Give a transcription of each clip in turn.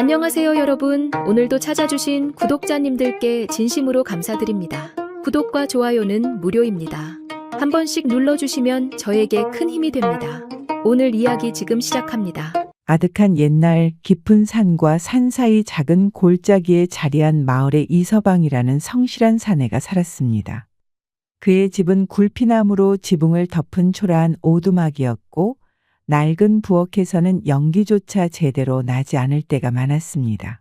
안녕하세요 여러분. 오늘도 찾아주신 구독자님들께 진심으로 감사드립니다. 구독과 좋아요는 무료입니다. 한 번씩 눌러주시면 저에게 큰 힘이 됩니다. 오늘 이야기 지금 시작합니다. 아득한 옛날 깊은 산과 산 사이 작은 골짜기에 자리한 마을에 이서방이라는 성실한 사내가 살았습니다. 그의 집은 굴피나무로 지붕을 덮은 초라한 오두막이었고 낡은 부엌에서는 연기조차 제대로 나지 않을 때가 많았습니다.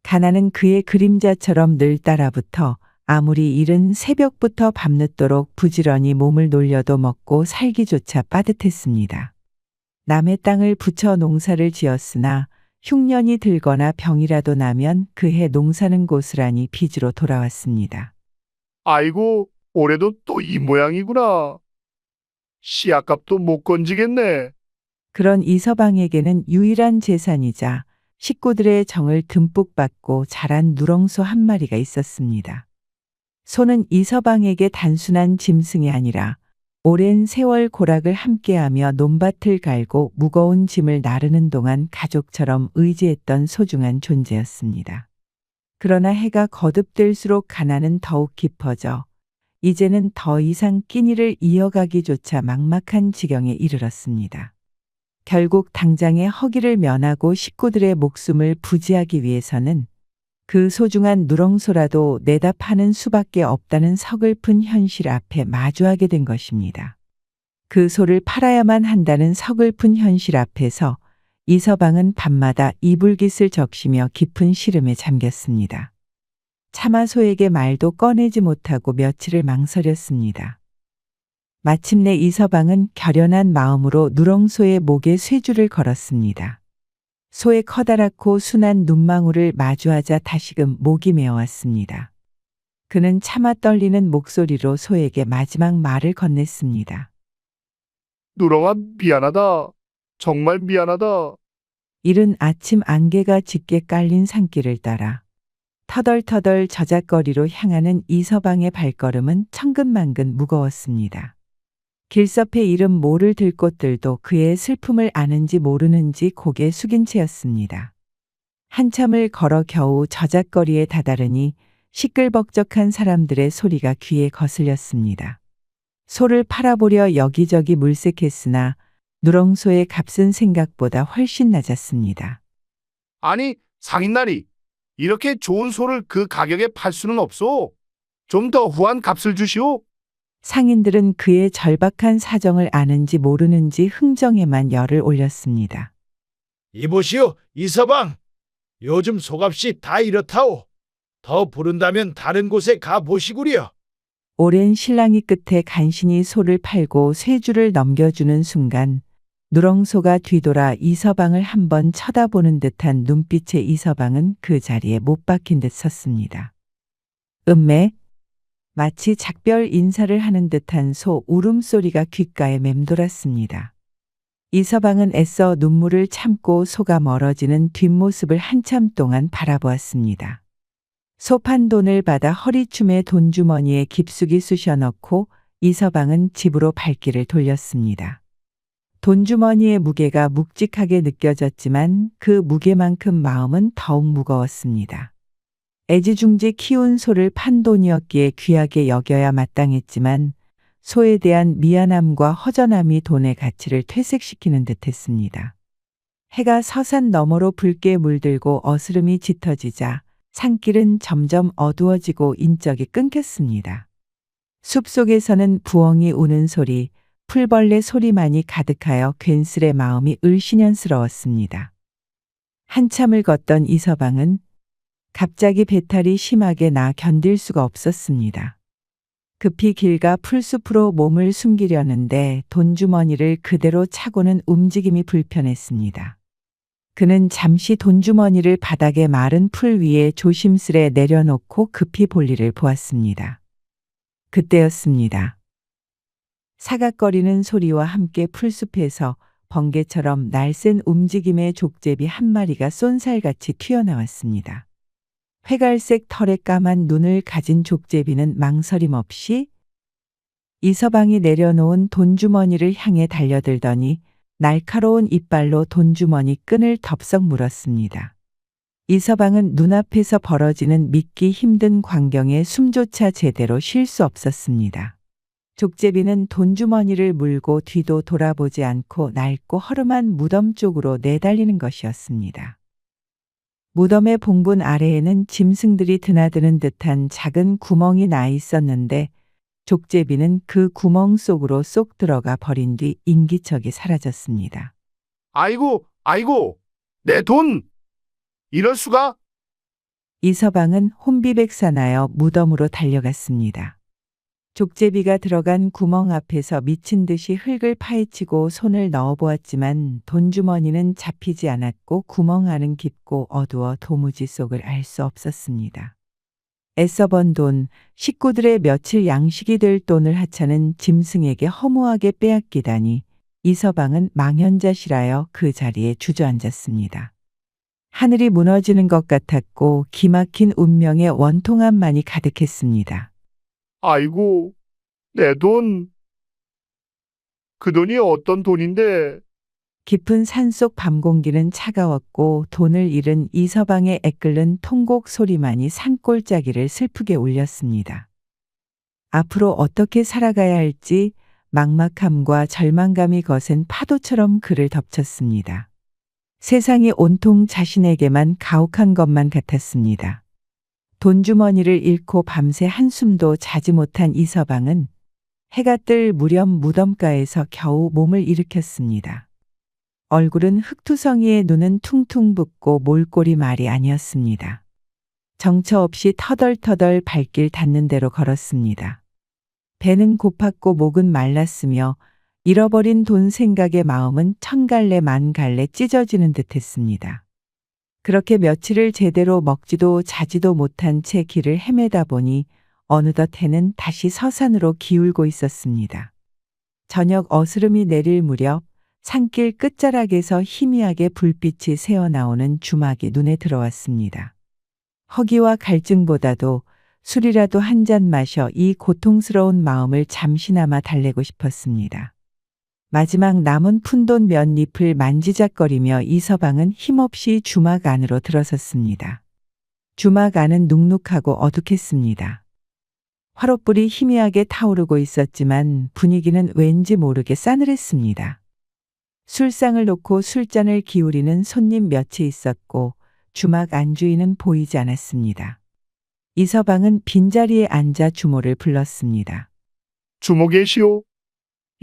가난은 그의 그림자처럼 늘 따라붙어 아무리 이른 새벽부터 밤늦도록 부지런히 몸을 놀려도 먹고 살기조차 빠듯했습니다. 남의 땅을 붙여 농사를 지었으나 흉년이 들거나 병이라도 나면 그해 농사는 고스란히 빚으로 돌아왔습니다. 아이고, 올해도 또 이 모양이구나. 씨앗값도 못 건지겠네. 그런 이서방에게는 유일한 재산이자 식구들의 정을 듬뿍 받고 자란 누렁소 한 마리가 있었습니다. 소는 이서방에게 단순한 짐승이 아니라 오랜 세월 고락을 함께하며 논밭을 갈고 무거운 짐을 나르는 동안 가족처럼 의지했던 소중한 존재였습니다. 그러나 해가 거듭될수록 가난은 더욱 깊어져 이제는 더 이상 끼니를 이어가기조차 막막한 지경에 이르렀습니다. 결국 당장의 허기를 면하고 식구들의 목숨을 부지하기 위해서는 그 소중한 누렁소라도 내다 파는 수밖에 없다는 서글픈 현실 앞에 마주하게 된 것입니다. 그 소를 팔아야만 한다는 서글픈 현실 앞에서 이서방은 밤마다 이불깃을 적시며 깊은 시름에 잠겼습니다. 차마 소에게 말도 꺼내지 못하고 며칠을 망설였습니다. 마침내 이서방은 결연한 마음으로 누렁소의 목에 쇠줄을 걸었습니다. 소의 커다랗고 순한 눈망울을 마주하자 다시금 목이 메어왔습니다. 그는 차마 떨리는 목소리로 소에게 마지막 말을 건넸습니다. 누렁아, 미안하다. 정말 미안하다. 이른 아침 안개가 짙게 깔린 산길을 따라 터덜터덜 저작거리로 향하는 이서방의 발걸음은 천근만근 무거웠습니다. 길섭의 이름 모를 들꽃들도 그의 슬픔을 아는지 모르는지 고개 숙인 채였습니다. 한참을 걸어 겨우 저작거리에 다다르니 시끌벅적한 사람들의 소리가 귀에 거슬렸습니다. 소를 팔아보려 여기저기 물색했으나 누렁소의 값은 생각보다 훨씬 낮았습니다. 아니, 상인날이 이렇게 좋은 소를 그 가격에 팔 수는 없소. 좀 더 후한 값을 주시오. 상인들은 그의 절박한 사정을 아는지 모르는지 흥정에만 열을 올렸습니다. 이보시오, 이서방. 요즘 소값이 다 이렇다오. 더 부른다면 다른 곳에 가보시구려. 오랜 실랑이 끝에 간신히 소를 팔고 쇠줄을 넘겨주는 순간 누렁소가 뒤돌아 이서방을 한번 쳐다보는 듯한 눈빛의 이서방은 그 자리에 못 박힌 듯 섰습니다. 음매, 마치 작별 인사를 하는 듯한 소 울음소리가 귓가에 맴돌았습니다. 이서방은 애써 눈물을 참고 소가 멀어지는 뒷모습을 한참 동안 바라보았습니다. 소 판 돈을 받아 허리춤에 돈주머니에 깊숙이 쑤셔 넣고 이서방은 집으로 발길을 돌렸습니다. 돈주머니의 무게가 묵직하게 느껴졌지만 그 무게만큼 마음은 더욱 무거웠습니다. 애지중지 키운 소를 판 돈이었기에 귀하게 여겨야 마땅했지만 소에 대한 미안함과 허전함이 돈의 가치를 퇴색시키는 듯했습니다. 해가 서산 너머로 붉게 물들고 어스름이 짙어지자 산길은 점점 어두워지고 인적이 끊겼습니다. 숲속에서는 부엉이 우는 소리, 풀벌레 소리만이 가득하여 괜스레 마음이 을씨년스러웠습니다. 한참을 걷던 이서방은 갑자기 배탈이 심하게 나 견딜 수가 없었습니다. 급히 길가 풀숲으로 몸을 숨기려는데 돈주머니를 그대로 차고는 움직임이 불편했습니다. 그는 잠시 돈주머니를 바닥에 마른 풀 위에 조심스레 내려놓고 급히 볼일을 보았습니다. 그때였습니다. 사각거리는 소리와 함께 풀숲에서 번개처럼 날쌘 움직임의 족제비 한 마리가 쏜살같이 튀어나왔습니다. 회갈색 털에 까만 눈을 가진 족제비는 망설임 없이 이서방이 내려놓은 돈주머니를 향해 달려들더니 날카로운 이빨로 돈주머니 끈을 덥석 물었습니다. 이서방은 눈앞에서 벌어지는 믿기 힘든 광경에 숨조차 제대로 쉴 수 없었습니다. 족제비는 돈주머니를 물고 뒤도 돌아보지 않고 낡고 허름한 무덤 쪽으로 내달리는 것이었습니다. 무덤의 봉분 아래에는 짐승들이 드나드는 듯한 작은 구멍이 나 있었는데 족제비는 그 구멍 속으로 쏙 들어가 버린 뒤 인기척이 사라졌습니다. 아이고, 아이고, 내 돈! 이럴 수가? 이서방은 혼비백산하여 무덤으로 달려갔습니다. 족제비가 들어간 구멍 앞에서 미친 듯이 흙을 파헤치고 손을 넣어보았지만 돈주머니는 잡히지 않았고 구멍 안은 깊고 어두워 도무지 속을 알 수 없었습니다. 애써 번 돈, 식구들의 며칠 양식이 될 돈을 하찮은 짐승에게 허무하게 빼앗기다니 이서방은 망연자실하여 그 자리에 주저앉았습니다. 하늘이 무너지는 것 같았고 기막힌 운명의 원통함만이 가득했습니다. 아이고, 내 돈. 그 돈이 어떤 돈인데? 깊은 산속 밤공기는 차가웠고 돈을 잃은 이서방의 애끓는 통곡 소리만이 산골짜기를 슬프게 울렸습니다. 앞으로 어떻게 살아가야 할지 막막함과 절망감이 거센 파도처럼 그를 덮쳤습니다. 세상이 온통 자신에게만 가혹한 것만 같았습니다. 돈주머니를 잃고 밤새 한숨도 자지 못한 이서방은 해가 뜰 무렵 무덤가에서 겨우 몸을 일으켰습니다. 얼굴은 흙투성이에 눈은 퉁퉁 붓고 몰골이 말이 아니었습니다. 정처 없이 터덜터덜 발길 닿는 대로 걸었습니다. 배는 고팠고 목은 말랐으며 잃어버린 돈 생각에 마음은 천갈래 만갈래 찢어지는 듯했습니다. 그렇게 며칠을 제대로 먹지도 자지도 못한 채 길을 헤매다 보니 어느덧 해는 다시 서산으로 기울고 있었습니다. 저녁 어스름이 내릴 무렵 산길 끝자락에서 희미하게 불빛이 새어나오는 주막이 눈에 들어왔습니다. 허기와 갈증보다도 술이라도 한 잔 마셔 이 고통스러운 마음을 잠시나마 달래고 싶었습니다. 마지막 남은 푼돈 몇 잎을 만지작거리며 이서방은 힘없이 주막 안으로 들어섰습니다. 주막 안은 눅눅하고 어둑했습니다. 화롯불이 희미하게 타오르고 있었지만 분위기는 왠지 모르게 싸늘했습니다. 술상을 놓고 술잔을 기울이는 손님 몇이 있었고 주막 안주인은 보이지 않았습니다. 이서방은 빈자리에 앉아 주모를 불렀습니다. 주모 계시오.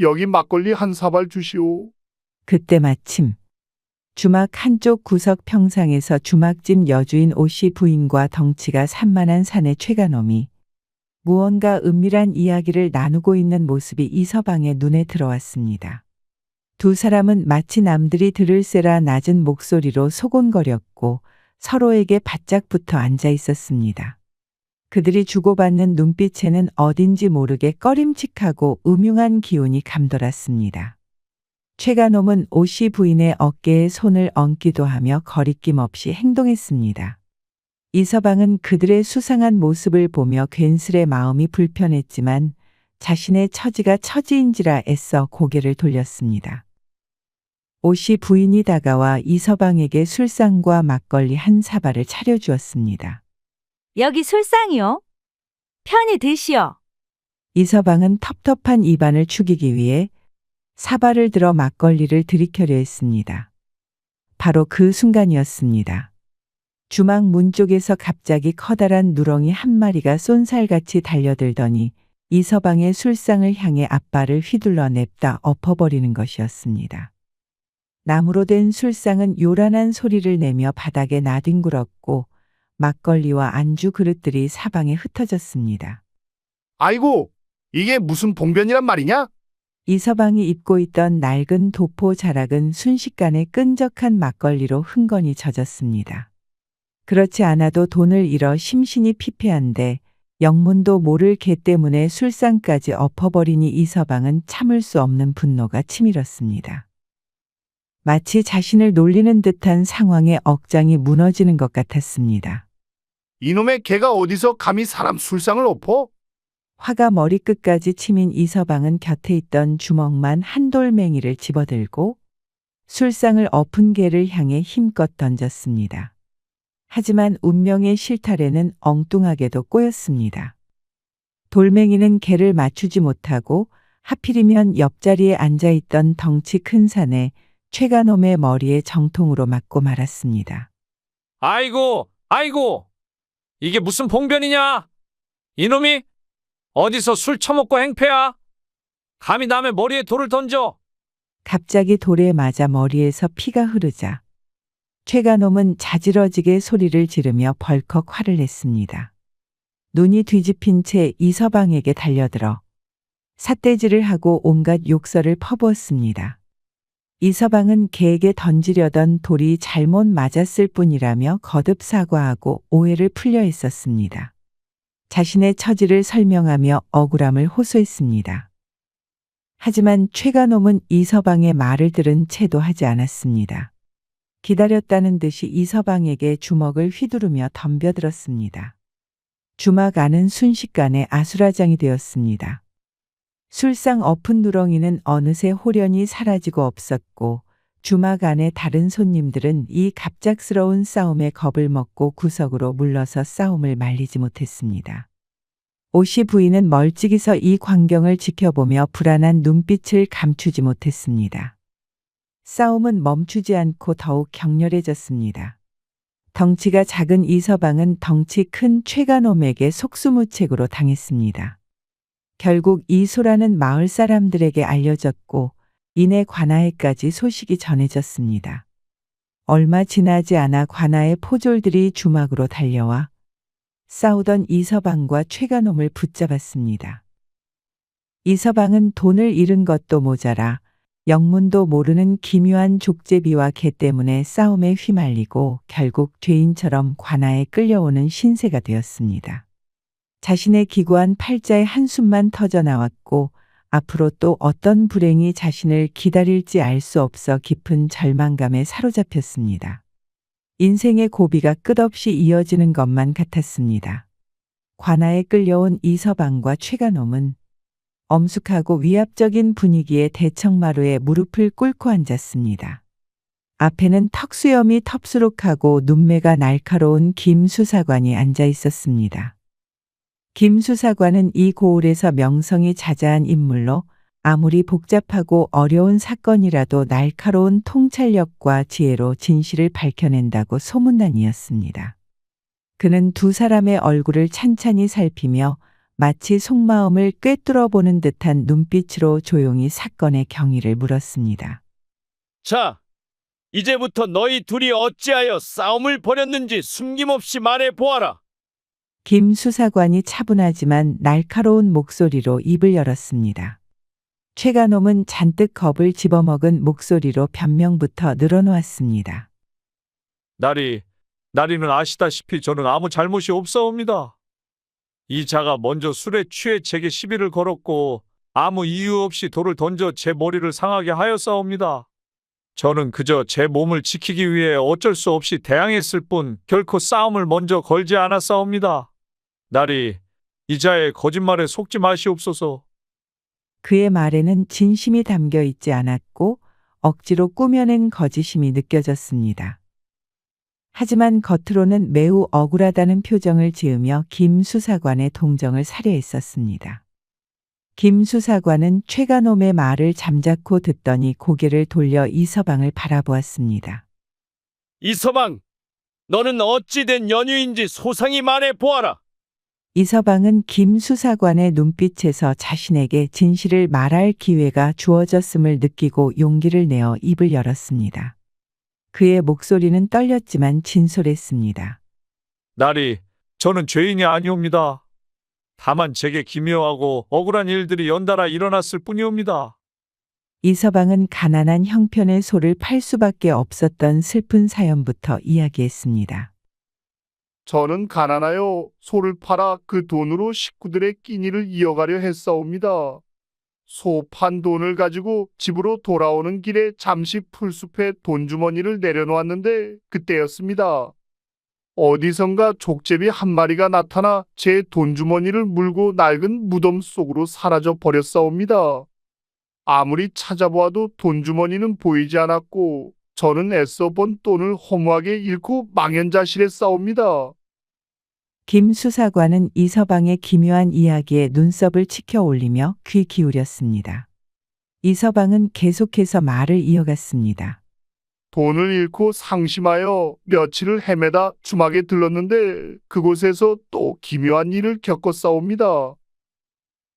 여기 막걸리 한 사발 주시오. 그때 마침 주막 한쪽 구석 평상에서 주막집 여주인 오씨 부인과 덩치가 산만한 사내 최가놈이 무언가 은밀한 이야기를 나누고 있는 모습이 이서방의 눈에 들어왔습니다. 두 사람은 마치 남들이 들을세라 낮은 목소리로 소곤거렸고 서로에게 바짝 붙어 앉아 있었습니다. 그들이 주고받는 눈빛에는 어딘지 모르게 꺼림칙하고 음흉한 기운이 감돌았습니다. 최가놈은 오씨 부인의 어깨에 손을 얹기도 하며 거리낌 없이 행동했습니다. 이서방은 그들의 수상한 모습을 보며 괜스레 마음이 불편했지만 자신의 처지가 처지인지라 애써 고개를 돌렸습니다. 오씨 부인이 다가와 이서방에게 술상과 막걸리 한 사발을 차려주었습니다. 여기 술상이요. 편히 드시오. 이서방은 텁텁한 입안을 축이기 위해 사발을 들어 막걸리를 들이켜려 했습니다. 바로 그 순간이었습니다. 주막 문 쪽에서 갑자기 커다란 누렁이 한 마리가 쏜살같이 달려들더니 이서방의 술상을 향해 앞발을 휘둘러 냅다 엎어버리는 것이었습니다. 나무로 된 술상은 요란한 소리를 내며 바닥에 나뒹굴었고 막걸리와 안주 그릇들이 사방에 흩어졌습니다. 아이고, 이게 무슨 봉변이란 말이냐? 이서방이 입고 있던 낡은 도포 자락은 순식간에 끈적한 막걸리로 흥건히 젖었습니다. 그렇지 않아도 돈을 잃어 심신이 피폐한데 영문도 모를 개 때문에 술상까지 엎어버리니 이서방은 참을 수 없는 분노가 치밀었습니다. 마치 자신을 놀리는 듯한 상황에 억장이 무너지는 것 같았습니다. 이놈의 개가 어디서 감히 사람 술상을 엎어? 화가 머리끝까지 치민 이서방은 곁에 있던 주먹만 한 돌멩이를 집어들고 술상을 엎은 개를 향해 힘껏 던졌습니다. 하지만 운명의 실타래는 엉뚱하게도 꼬였습니다. 돌멩이는 개를 맞추지 못하고 하필이면 옆자리에 앉아있던 덩치 큰 산에 최간홈의 머리에 정통으로 맞고 말았습니다. 아이고, 아이고, 이게 무슨 봉변이냐? 이놈이 어디서 술 처먹고 행패야? 감히 남의 머리에 돌을 던져? 갑자기 돌에 맞아 머리에서 피가 흐르자 최간홈은 자지러지게 소리를 지르며 벌컥 화를 냈습니다. 눈이 뒤집힌 채 이서방에게 달려들어 삿대질을 하고 온갖 욕설을 퍼부었습니다. 이서방은 개에게 던지려던 돌이 잘못 맞았을 뿐이라며 거듭 사과하고 오해를 풀려 있었습니다. 자신의 처지를 설명하며 억울함을 호소했습니다. 하지만 최간홈은 이서방의 말을 들은 채도 하지 않았습니다. 기다렸다는 듯이 이서방에게 주먹을 휘두르며 덤벼들었습니다. 주막 안은 순식간에 아수라장이 되었습니다. 술상 엎은 누렁이는 어느새 홀연히 사라지고 없었고 주막 안의 다른 손님들은 이 갑작스러운 싸움에 겁을 먹고 구석으로 물러서 싸움을 말리지 못했습니다. 오씨 부인은 멀찍이 서 이 광경을 지켜보며 불안한 눈빛을 감추지 못했습니다. 싸움은 멈추지 않고 더욱 격렬해졌습니다. 덩치가 작은 이서방은 덩치 큰 최간홈에게 속수무책으로 당했습니다. 결국 이소라는 마을 사람들에게 알려졌고 이내 관아에까지 소식이 전해졌습니다. 얼마 지나지 않아 관아의 포졸들이 주막으로 달려와 싸우던 이서방과 최간홈을 붙잡았습니다. 이서방은 돈을 잃은 것도 모자라 영문도 모르는 기묘한 족제비와 개 때문에 싸움에 휘말리고 결국 죄인처럼 관아에 끌려오는 신세가 되었습니다. 자신의 기구한 팔자에 한숨만 터져 나왔고 앞으로 또 어떤 불행이 자신을 기다릴지 알 수 없어 깊은 절망감에 사로잡혔습니다. 인생의 고비가 끝없이 이어지는 것만 같았습니다. 관아에 끌려온 이서방과 최간홈은 엄숙하고 위압적인 분위기의 대청마루에 무릎을 꿇고 앉았습니다. 앞에는 턱수염이 텁수룩하고 눈매가 날카로운 김 수사관이 앉아 있었습니다. 김 수사관은 이 고을에서 명성이 자자한 인물로 아무리 복잡하고 어려운 사건이라도 날카로운 통찰력과 지혜로 진실을 밝혀낸다고 소문난 이였습니다. 그는 두 사람의 얼굴을 찬찬히 살피며 마치 속마음을 꿰뚫어 보는 듯한 눈빛으로 조용히 사건의 경위를 물었습니다. 자, 이제부터 너희 둘이 어찌하여 싸움을 벌였는지 숨김없이 말해 보아라. 김 수사관이 차분하지만 날카로운 목소리로 입을 열었습니다. 최간홈은 잔뜩 겁을 집어먹은 목소리로 변명부터 늘어놓았습니다. 나리는 아시다시피 저는 아무 잘못이 없사옵니다. 이 자가 먼저 술에 취해 제게 시비를 걸었고 아무 이유 없이 돌을 던져 제 머리를 상하게 하였사옵니다. 저는 그저 제 몸을 지키기 위해 어쩔 수 없이 대항했을 뿐 결코 싸움을 먼저 걸지 않았사옵니다. 나리, 이 자의 거짓말에 속지 마시옵소서. 그의 말에는 진심이 담겨 있지 않았고 억지로 꾸며낸 거짓임이 느껴졌습니다. 하지만 겉으로는 매우 억울하다는 표정을 지으며 김 수사관의 동정을 살해했었습니다. 김 수사관은 최간홈의 말을 잠자코 듣더니 고개를 돌려 이서방을 바라보았습니다. 이서방, 너는 어찌 된 연유인지 소상히 말해 보아라. 이서방은 김 수사관의 눈빛에서 자신에게 진실을 말할 기회가 주어졌음을 느끼고 용기를 내어 입을 열었습니다. 그의 목소리는 떨렸지만 진솔했습니다. 나리, 저는 죄인이 아니옵니다. 다만 제게 기묘하고 억울한 일들이 연달아 일어났을 뿐이옵니다. 이서방은 가난한 형편의 소를 팔 수밖에 없었던 슬픈 사연부터 이야기했습니다. 저는 가난하여 소를 팔아 그 돈으로 식구들의 끼니를 이어가려 했사옵니다. 소 판 돈을 가지고 집으로 돌아오는 길에 잠시 풀숲에 돈주머니를 내려놓았는데 그때였습니다. 어디선가 족제비 한 마리가 나타나 제 돈주머니를 물고 낡은 무덤 속으로 사라져 버렸사옵니다. 아무리 찾아보아도 돈주머니는 보이지 않았고 저는 애써 번 돈을 허무하게 잃고 망연자실에 싸웁니다. 김 수사관은 이서방의 기묘한 이야기에 눈썹을 치켜 올리며 귀 기울였습니다. 이서방은 계속해서 말을 이어갔습니다. 돈을 잃고 상심하여 며칠을 헤매다 주막에 들렀는데 그곳에서 또 기묘한 일을 겪었사옵니다.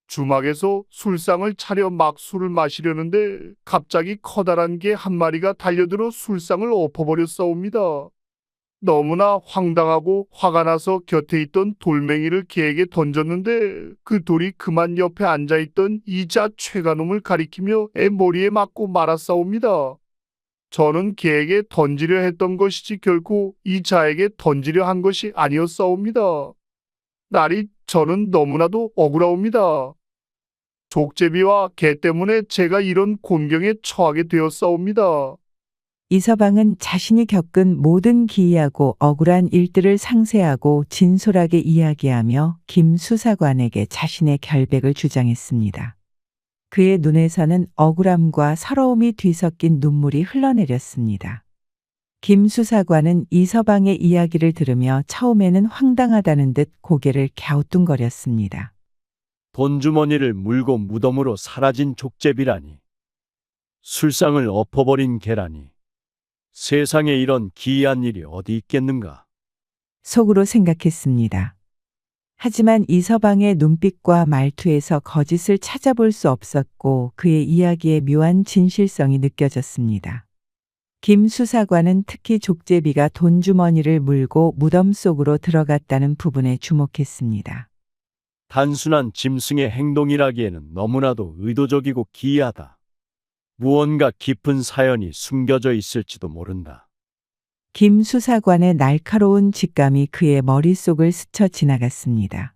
주막에서 술상을 차려 막 술을 마시려는데 갑자기 커다란 개 한 마리가 달려들어 술상을 엎어버렸사옵니다. 너무나 황당하고 화가 나서 곁에 있던 돌멩이를 개에게 던졌는데 그 돌이 그만 옆에 앉아있던 이자 최가놈을 가리키며 애 머리에 맞고 말았사옵니다. 저는 개에게 던지려 했던 것이지 결코 이자에게 던지려 한 것이 아니었사옵니다. 날이 저는 너무나도 억울하옵니다. 족제비와 개 때문에 제가 이런 곤경에 처하게 되었사옵니다. 이서방은 자신이 겪은 모든 기이하고 억울한 일들을 상세하고 진솔하게 이야기하며 김 수사관에게 자신의 결백을 주장했습니다. 그의 눈에서는 억울함과 서러움이 뒤섞인 눈물이 흘러내렸습니다. 김 수사관은 이서방의 이야기를 들으며 처음에는 황당하다는 듯 고개를 갸우뚱거렸습니다. 돈주머니를 물고 무덤으로 사라진 족제비라니. 술상을 엎어버린 개라니. 세상에 이런 기이한 일이 어디 있겠는가. 속으로 생각했습니다. 하지만 이서방의 눈빛과 말투에서 거짓을 찾아볼 수 없었고 그의 이야기에 묘한 진실성이 느껴졌습니다. 김 수사관은 특히 족제비가 돈주머니를 물고 무덤 속으로 들어갔다는 부분에 주목했습니다. 단순한 짐승의 행동이라기에는 너무나도 의도적이고 기이하다. 무언가 깊은 사연이 숨겨져 있을지도 모른다. 김 수사관의 날카로운 직감이 그의 머릿속을 스쳐 지나갔습니다.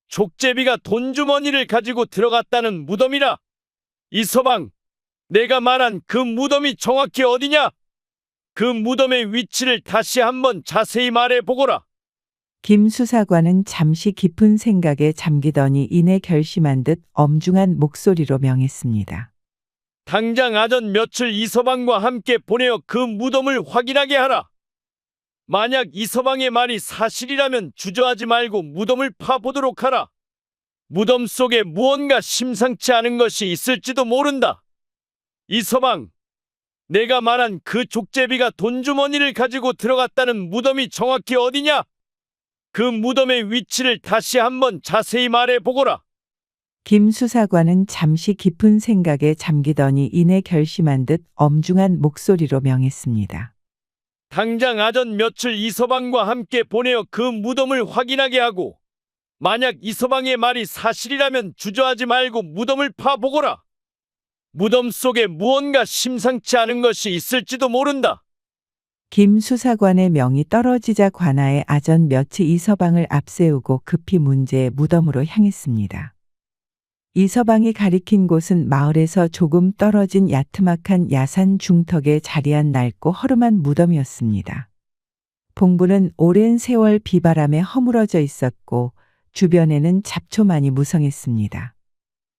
족제비가 돈주머니를 가지고 들어갔다는 무덤이라. 이서방, 내가 말한 그 무덤이 정확히 어디냐? 그 무덤의 위치를 다시 한번 자세히 말해 보거라. 김 수사관은 잠시 깊은 생각에 잠기더니 이내 결심한 듯 엄중한 목소리로 명했습니다. 당장 아전 며칠 이서방과 함께 보내어 그 무덤을 확인하게 하라. 만약 이서방의 말이 사실이라면 주저하지 말고 무덤을 파보도록 하라. 무덤 속에 무언가 심상치 않은 것이 있을지도 모른다. 이서방, 내가 말한 그 족제비가 돈주머니를 가지고 들어갔다는 무덤이 정확히 어디냐? 그 무덤의 위치를 다시 한번 자세히 말해 보거라. 김 수사관은 잠시 깊은 생각에 잠기더니 이내 결심한 듯 엄중한 목소리로 명했습니다. 당장 아전 며칠 이서방과 함께 보내어 그 무덤을 확인하게 하고 만약 이서방의 말이 사실이라면 주저하지 말고 무덤을 파보거라. 무덤 속에 무언가 심상치 않은 것이 있을지도 모른다. 김 수사관의 명이 떨어지자 관아의 아전 며칠 이서방을 앞세우고 급히 문제의 무덤으로 향했습니다. 이서방이 가리킨 곳은 마을에서 조금 떨어진 야트막한 야산 중턱에 자리한 낡고 허름한 무덤이었습니다. 봉부는 오랜 세월 비바람에 허물어져 있었고 주변에는 잡초만이 무성했습니다.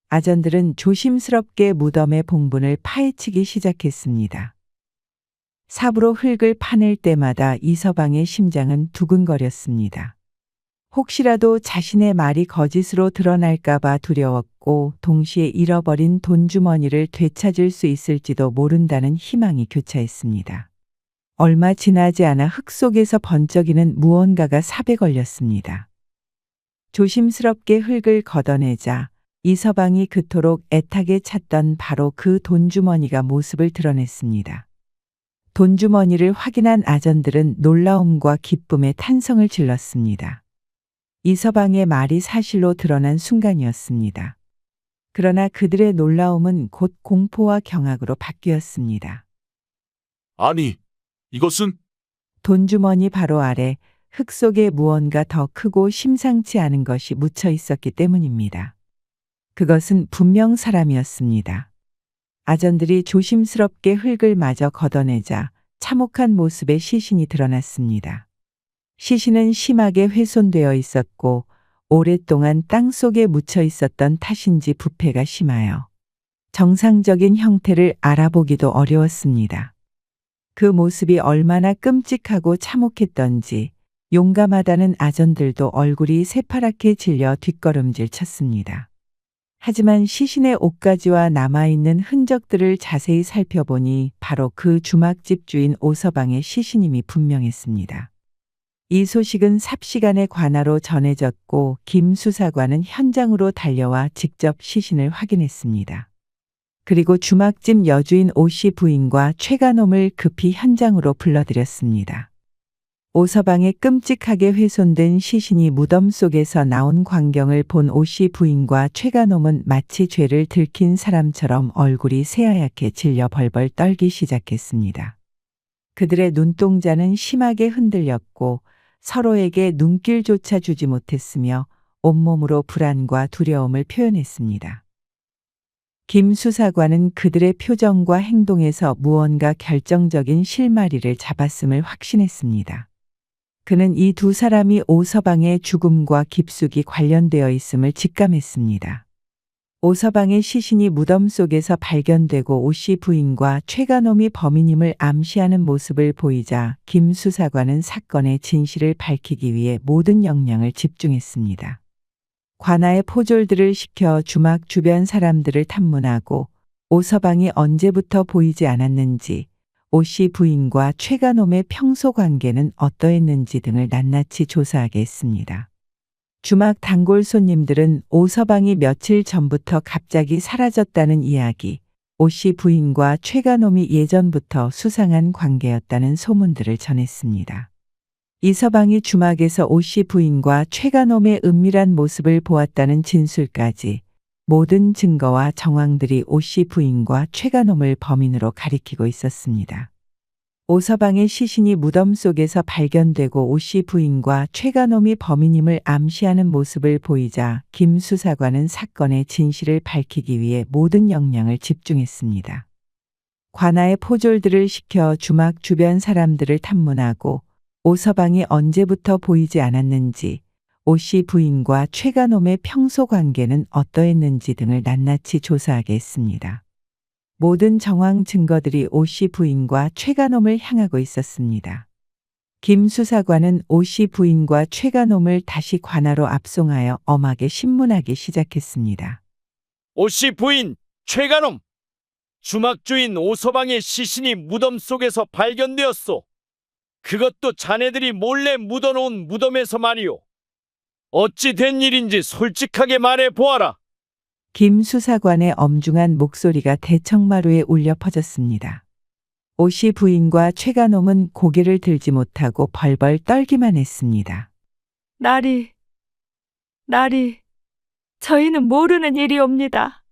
아전들은 조심스럽게 무덤의 봉분을 파헤치기 시작했습니다. 삽으로 흙을 파낼 때마다 이서방의 심장은 두근거렸습니다. 혹시라도 자신의 말이 거짓으로 드러날까봐 두려웠고 동시에 잃어버린 돈주머니를 되찾을 수 있을지도 모른다는 희망이 교차했습니다. 얼마 지나지 않아 흙 속에서 번쩍이는 무언가가 삽에 걸렸습니다. 조심스럽게 흙을 걷어내자 이서방이 그토록 애타게 찾던 바로 그 돈주머니가 모습을 드러냈습니다. 돈주머니를 확인한 아전들은 놀라움과 기쁨에 탄성을 질렀습니다. 이서방의 말이 사실로 드러난 순간이었습니다. 그러나 그들의 놀라움은 곧 공포와 경악으로 바뀌었습니다. 아니, 이것은 돈주머니 바로 아래 흙 속에 무언가 더 크고 심상치 않은 것이 묻혀 있었기 때문입니다. 그것은 분명 사람이었습니다. 아전들이 조심스럽게 흙을 마저 걷어내자 참혹한 모습의 시신이 드러났습니다. 시신은 심하게 훼손되어 있었고 오랫동안 땅 속에 묻혀 있었던 탓인지 부패가 심하여 정상적인 형태를 알아보기도 어려웠습니다. 그 모습이 얼마나 끔찍하고 참혹했던지 용감하다는 아전들도 얼굴이 새파랗게 질려 뒷걸음질 쳤습니다. 하지만 시신의 옷가지와 남아있는 흔적들을 자세히 살펴보니 바로 그 주막집 주인 오서방의 시신임이 분명했습니다. 이 소식은 삽시간에 관하로 전해졌고 김 수사관은 현장으로 달려와 직접 시신을 확인했습니다. 그리고 주막집 여주인 오씨 부인과 최간홈을 급히 현장으로 불러들였습니다. 오서방의 끔찍하게 훼손된 시신이 무덤 속에서 나온 광경을 본 오씨 부인과 최간홈은 마치 죄를 들킨 사람처럼 얼굴이 새하얗게 질려 벌벌 떨기 시작했습니다. 그들의 눈동자는 심하게 흔들렸고 서로에게 눈길조차 주지 못했으며 온몸으로 불안과 두려움을 표현했습니다. 김 수사관은 그들의 표정과 행동에서 무언가 결정적인 실마리를 잡았음을 확신했습니다. 그는 이 두 사람이 오서방의 죽음과 깊숙이 관련되어 있음을 직감했습니다. 오서방의 시신이 무덤 속에서 발견되고 오씨 부인과 최간홈이 범인임을 암시하는 모습을 보이자 김 수사관은 사건의 진실을 밝히기 위해 모든 역량을 집중했습니다. 관아의 포졸들을 시켜 주막 주변 사람들을 탐문하고 오서방이 언제부터 보이지 않았는지, 오씨 부인과 최간홈의 평소 관계는 어떠했는지 등을 낱낱이 조사하게 했습니다. 주막 단골 손님들은 오서방이 며칠 전부터 갑자기 사라졌다는 이야기, 오씨 부인과 최간홈이 예전부터 수상한 관계였다는 소문들을 전했습니다. 이서방이 주막에서 오씨 부인과 최간홈의 은밀한 모습을 보았다는 진술까지 모든 증거와 정황들이 오씨 부인과 최간홈을 범인으로 가리키고 있었습니다. 오서방의 시신이 무덤 속에서 발견되고 오씨 부인과 최간홈이 범인임을 암시하는 모습을 보이자 김 수사관은 사건의 진실을 밝히기 위해 모든 역량을 집중했습니다. 관아의 포졸들을 시켜 주막 주변 사람들을 탐문하고 오서방이 언제부터 보이지 않았는지, 오씨 부인과 최간홈의 평소 관계는 어떠했는지 등을 낱낱이 조사하게 했습니다. 모든 정황 증거들이 오씨 부인과 최간홈을 향하고 있었습니다. 김 수사관은 오씨 부인과 최간홈을 다시 관아로 압송하여 엄하게 신문하기 시작했습니다. 오씨 부인 최간홈, 주막주인 오서방의 시신이 무덤 속에서 발견되었소. 그것도 자네들이 몰래 묻어놓은 무덤에서 말이오. 어찌 된 일인지 솔직하게 말해 보아라. 김 수사관의 엄중한 목소리가 대청마루에 울려 퍼졌습니다. 오씨 부인과 최간홈은 고개를 들지 못하고 벌벌 떨기만 했습니다. 나리, 저희는 모르는 일이옵니다.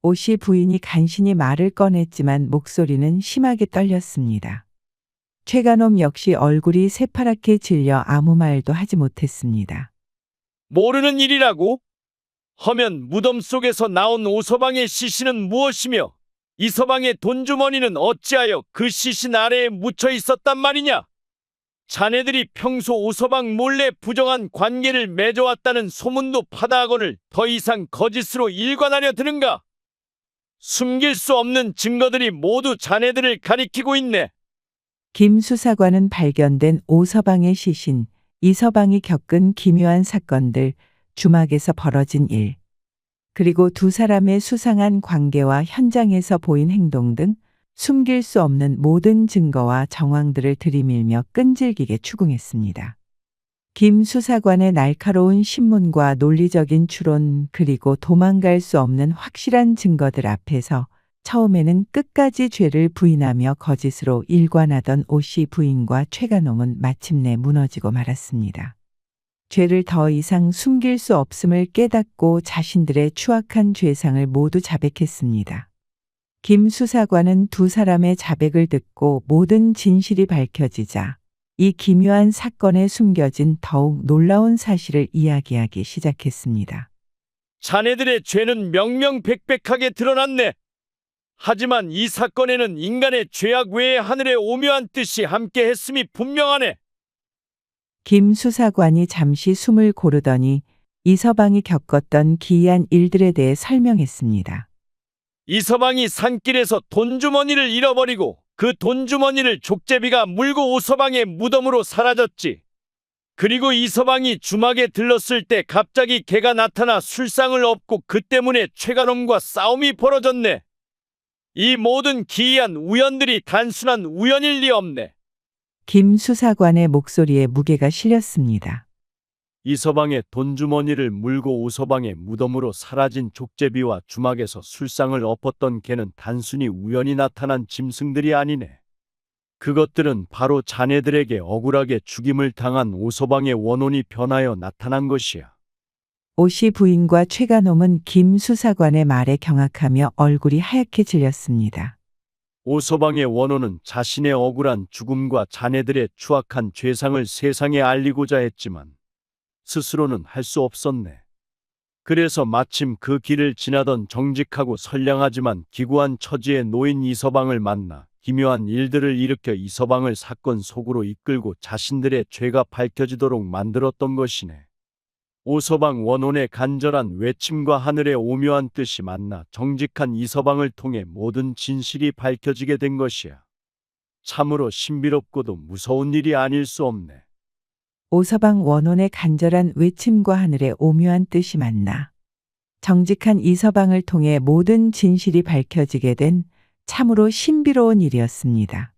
오씨 부인이 간신히 말을 꺼냈지만 목소리는 심하게 떨렸습니다. 최간홈 역시 얼굴이 새파랗게 질려 아무 말도 하지 못했습니다. 모르는 일이라고? 허면 무덤 속에서 나온 오서방의 시신은 무엇이며 이서방의 돈주머니는 어찌하여 그 시신 아래에 묻혀 있었단 말이냐? 자네들이 평소 오서방 몰래 부정한 관계를 맺어왔다는 소문도 파다하거늘 더 이상 거짓으로 일관하려 드는가? 숨길 수 없는 증거들이 모두 자네들을 가리키고 있네. 김 수사관은 발견된 오서방의 시신, 이서방이 겪은 기묘한 사건들, 주막에서 벌어진 일, 그리고 두 사람의 수상한 관계와 현장에서 보인 행동 등 숨길 수 없는 모든 증거와 정황들을 들이밀며 끈질기게 추궁했습니다. 김 수사관의 날카로운 신문과 논리적인 추론, 그리고 도망갈 수 없는 확실한 증거들 앞에서 처음에는 끝까지 죄를 부인하며 거짓으로 일관하던 오씨 부인과 최간홈은 마침내 무너지고 말았습니다. 죄를 더 이상 숨길 수 없음을 깨닫고 자신들의 추악한 죄상을 모두 자백했습니다. 김 수사관은 두 사람의 자백을 듣고 모든 진실이 밝혀지자 이 기묘한 사건에 숨겨진 더욱 놀라운 사실을 이야기하기 시작했습니다. 자네들의 죄는 명명백백하게 드러났네. 하지만 이 사건에는 인간의 죄악 외에 하늘의 오묘한 뜻이 함께했음이 분명하네. 김 수사관이 잠시 숨을 고르더니 이서방이 겪었던 기이한 일들에 대해 설명했습니다. 이서방이 산길에서 돈주머니를 잃어버리고 그 돈주머니를 족제비가 물고 오서방의 무덤으로 사라졌지. 그리고 이서방이 주막에 들렀을 때 갑자기 개가 나타나 술상을 엎고 그 때문에 최가놈과 싸움이 벌어졌네. 이 모든 기이한 우연들이 단순한 우연일 리 없네. 김 수사관의 목소리에 무게가 실렸습니다. 이서방의 돈주머니를 물고 오서방의 무덤으로 사라진 족제비와 주막에서 술상을 엎었던 개는 단순히 우연히 나타난 짐승들이 아니네. 그것들은 바로 자네들에게 억울하게 죽임을 당한 오서방의 원혼이 변하여 나타난 것이야. 오씨 부인과 최가놈은 김 수사관의 말에 경악하며 얼굴이 하얗게 질렸습니다. 오서방의 원혼은 자신의 억울한 죽음과 자네들의 추악한 죄상을 세상에 알리고자 했지만 스스로는 할 수 없었네. 그래서 마침 그 길을 지나던 정직하고 선량하지만 기구한 처지에 놓인 이서방을 만나 기묘한 일들을 일으켜 이서방을 사건 속으로 이끌고 자신들의 죄가 밝혀지도록 만들었던 것이네. 오서방 원혼의 간절한 외침과 하늘의 오묘한 뜻이 만나 정직한 이서방을 통해 모든 진실이 밝혀지게 된 것이야. 참으로 신비롭고도 무서운 일이 아닐 수 없네. 오서방 원혼의 간절한 외침과 하늘의 오묘한 뜻이 만나 정직한 이서방을 통해 모든 진실이 밝혀지게 된 참으로 신비로운 일이었습니다.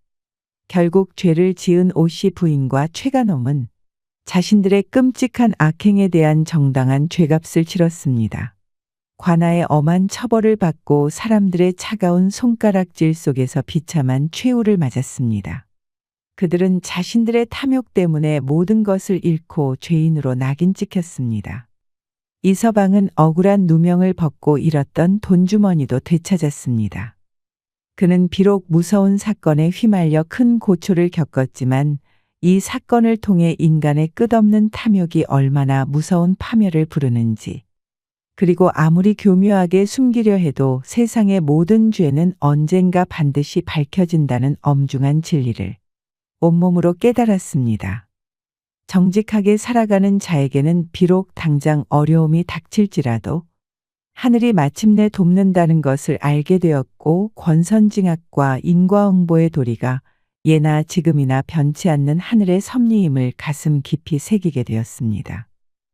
결국 죄를 지은 오씨 부인과 최가놈은 자신들의 끔찍한 악행에 대한 정당한 죄값을 치렀습니다. 관아의 엄한 처벌을 받고 사람들의 차가운 손가락질 속에서 비참한 최후를 맞았습니다. 그들은 자신들의 탐욕 때문에 모든 것을 잃고 죄인으로 낙인 찍혔습니다. 이서방은 억울한 누명을 벗고 잃었던 돈주머니도 되찾았습니다. 그는 비록 무서운 사건에 휘말려 큰 고초를 겪었지만 이 사건을 통해 인간의 끝없는 탐욕이 얼마나 무서운 파멸을 부르는지, 그리고 아무리 교묘하게 숨기려 해도 세상의 모든 죄는 언젠가 반드시 밝혀진다는 엄중한 진리를 온몸으로 깨달았습니다. 정직하게 살아가는 자에게는 비록 당장 어려움이 닥칠지라도 하늘이 마침내 돕는다는 것을 알게 되었고, 권선징악과 인과응보의 도리가 예나 지금이나 변치 않는 하늘의 섭리임을 가슴 깊이 새기게 되었습니다.